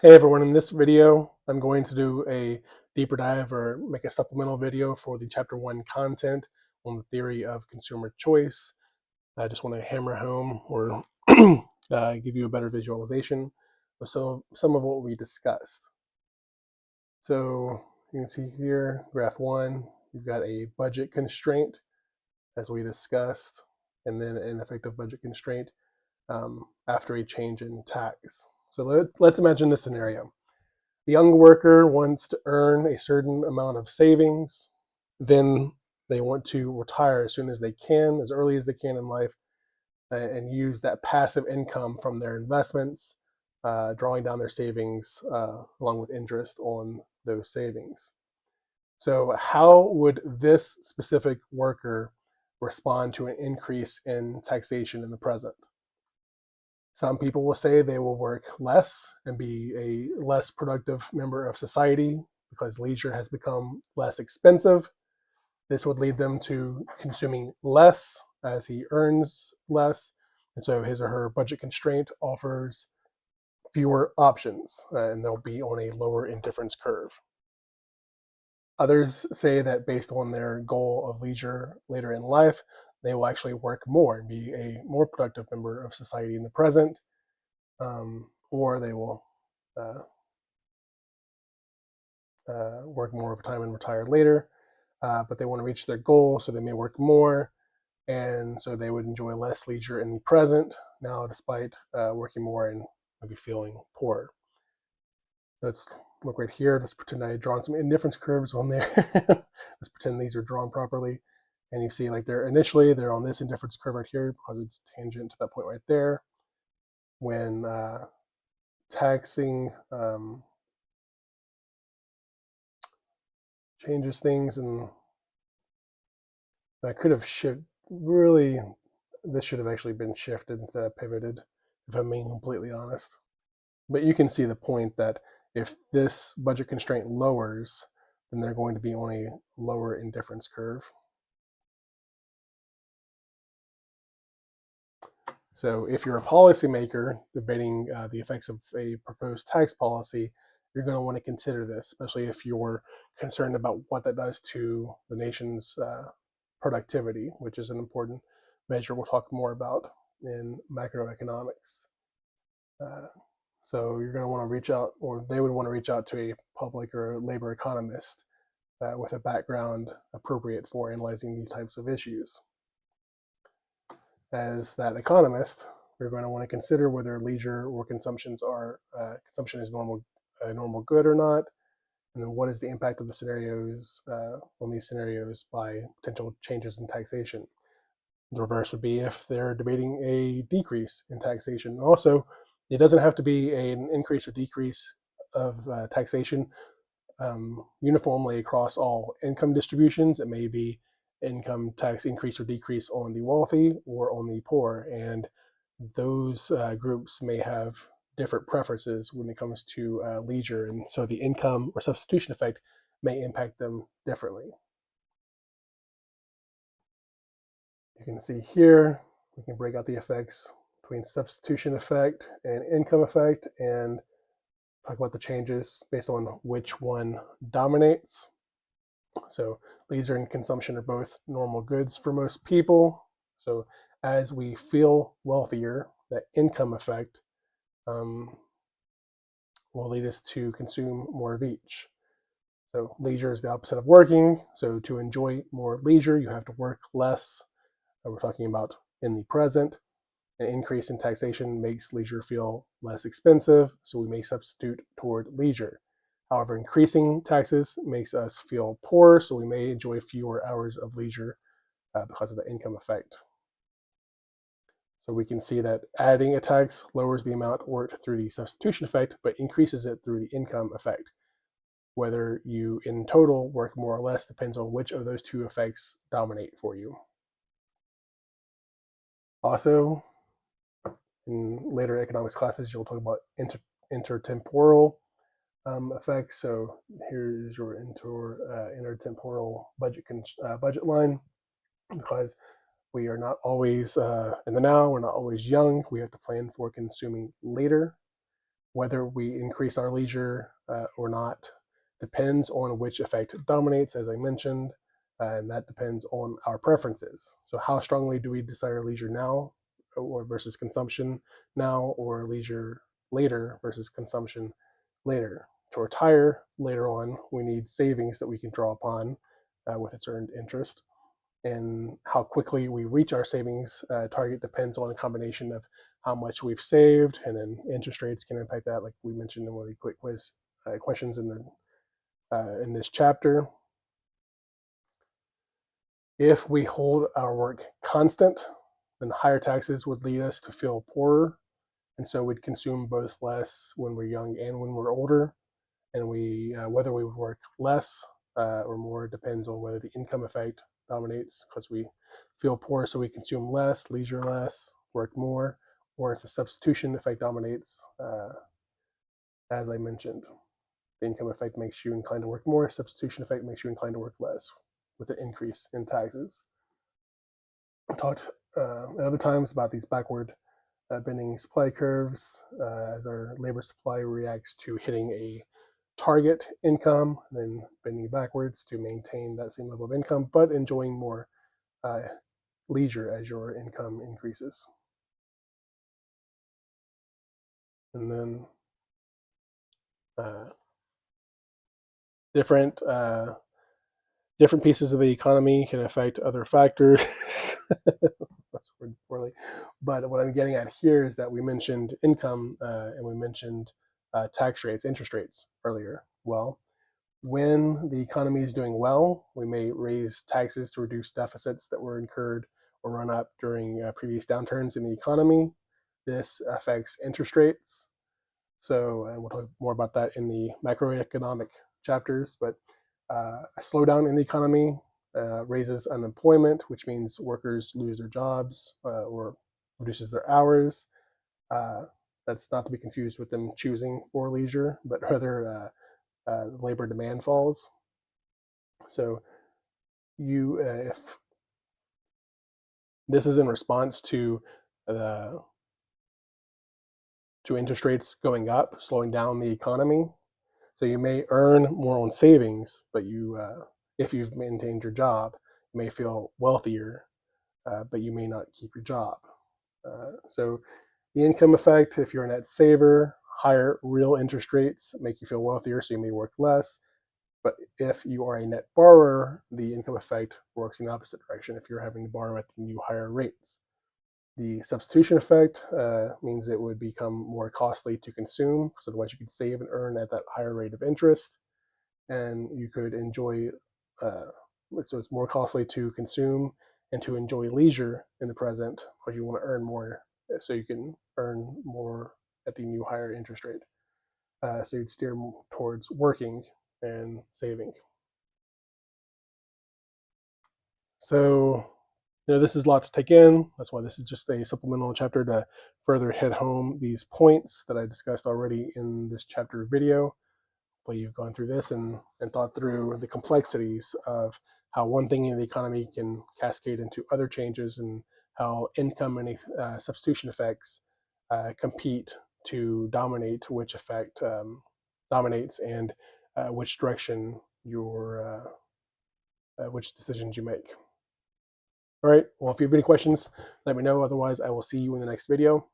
Hey everyone, in this video, I'm going to do a deeper dive or make a supplemental video for the chapter 1 content on the theory of consumer choice. I just want to hammer home or give you a better visualization of some of what we discussed. So you can see here, graph 1, you've got a budget constraint as we discussed, and then an effective budget constraint after a change in tax. So let's imagine this scenario. The young worker wants to earn a certain amount of savings. Then they want to retire as soon as they can, as early as they can in life, and use that passive income from their investments, drawing down their savings along with interest on those savings. So, how would this specific worker respond to an increase in taxation in the present? Some people will say they will work less and be a less productive member of society because leisure has become less expensive. This would lead them to consuming less as he earns less. And so his or her budget constraint offers fewer options, and they'll be on a lower indifference curve. Others say that based on their goal of leisure later in life, they will actually work more and be a more productive member of society in the present, or they will uh, work more overtime and retire later. But they want to reach their goal, so they may work more, and so they would enjoy less leisure in the present now, despite working more and maybe feeling poor. Let's look right here. Let's pretend I drawn some indifference curves on there. Let's pretend these are drawn properly. And you see like they're on this indifference curve right here because it's tangent to that point right there. When taxing changes things, and I could have really, this should have actually been shifted instead of pivoted, if I'm being completely honest. But you can see the point that if this budget constraint lowers, then they're going to be on a lower indifference curve. So if you're a policymaker debating the effects of a proposed tax policy, you're going to want to consider this, especially if you're concerned about what that does to the nation's productivity, which is an important measure we'll talk more about in macroeconomics. Uh, so you're going to want to reach out, or they would want to reach out to a public or labor economist with a background appropriate for analyzing these types of issues. As that economist, we're going to want to consider whether leisure or consumption is a normal good or not, and then what is the impact of the scenarios on these scenarios by potential changes in taxation. The reverse would be if they're debating a decrease in taxation. Also, it doesn't have to be an increase or decrease of taxation uniformly across all income distributions. It may be income tax increase or decrease on the wealthy or on the poor, and those groups may have different preferences when it comes to leisure, and so the income or substitution effect may impact them differently. You can see here, we can break out the effects between substitution effect and income effect and talk about the changes based on which one dominates. So leisure and consumption are both normal goods for most people. So as we feel wealthier, that income effect um, will lead us to consume more of each. So leisure is the opposite of working. So to enjoy more leisure, you have to work less. We're talking about in the present. An increase in taxation makes leisure feel less expensive, so we may substitute toward leisure. However, increasing taxes makes us feel poor, so we may enjoy fewer hours of leisure because of the income effect. So we can see that adding a tax lowers the amount worked through the substitution effect, but increases it through the income effect. Whether you in total work more or less depends on which of those two effects dominate for you. Also, in later economics classes, you'll talk about intertemporal effects. So here's your intertemporal budget line, because we are not always in the now, we're not always young. We have to plan for consuming later. whether we increase our leisure or not depends on which effect dominates, as I mentioned, and that depends on our preferences. So how strongly do we desire leisure now or versus consumption now, or leisure later versus consumption later? To retire later on, we need savings that we can draw upon with its earned interest. And how quickly we reach our savings target depends on a combination of how much we've saved, and then interest rates can impact that, like we mentioned in one of the quick quiz questions in this chapter. If we hold our work constant, then higher taxes would lead us to feel poorer, and so we'd consume both less when we're young and when we're older. And whether we would work less or more depends on whether the income effect dominates, because we feel poor, so we consume less, leisure less, work more, or if the substitution effect dominates, as I mentioned. The income effect makes you inclined to work more, substitution effect makes you inclined to work less with an increase in taxes. I talked at other times about these backward bending supply curves as our labor supply reacts to hitting a target income, then bending backwards to maintain that same level of income, but enjoying more leisure as your income increases. And then different pieces of the economy can affect other factors. That's word poorly. But what I'm getting at here is that we mentioned income and we mentioned tax rates, interest rates earlier. Well, when the economy is doing well, we may raise taxes to reduce deficits that were incurred or run up during previous downturns in the economy. This affects interest rates. So, and we'll talk more about that in the macroeconomic chapters, but a slowdown in the economy raises unemployment, which means workers lose their jobs or reduces their hours. That's not to be confused with them choosing for leisure, but rather labor demand falls. So if this is in response to interest rates going up, slowing down the economy. So you may earn more on savings, but if you've maintained your job, you may feel wealthier, but you may not keep your job. So the income effect, if you're a net saver, higher real interest rates make you feel wealthier, so you may work less. But if you are a net borrower, the income effect works in the opposite direction if you're having to borrow at the new higher rates. The substitution effect means it would become more costly to consume, because otherwise you could save and earn at that higher rate of interest, and you could enjoy, so it's more costly to consume and to enjoy leisure in the present, because you want to earn more, so you can earn more at the new higher interest rate. So you'd steer towards working and saving. So this is a lot to take in. That's why this is just a supplemental chapter to further hit home these points that I discussed already in this chapter video. Hopefully you've gone through this and thought through the complexities of how one thing in the economy can cascade into other changes, and how income and substitution effects compete to dominate which effect dominates, and which direction which decisions you make. All right, well, if you have any questions, let me know. Otherwise, I will see you in the next video.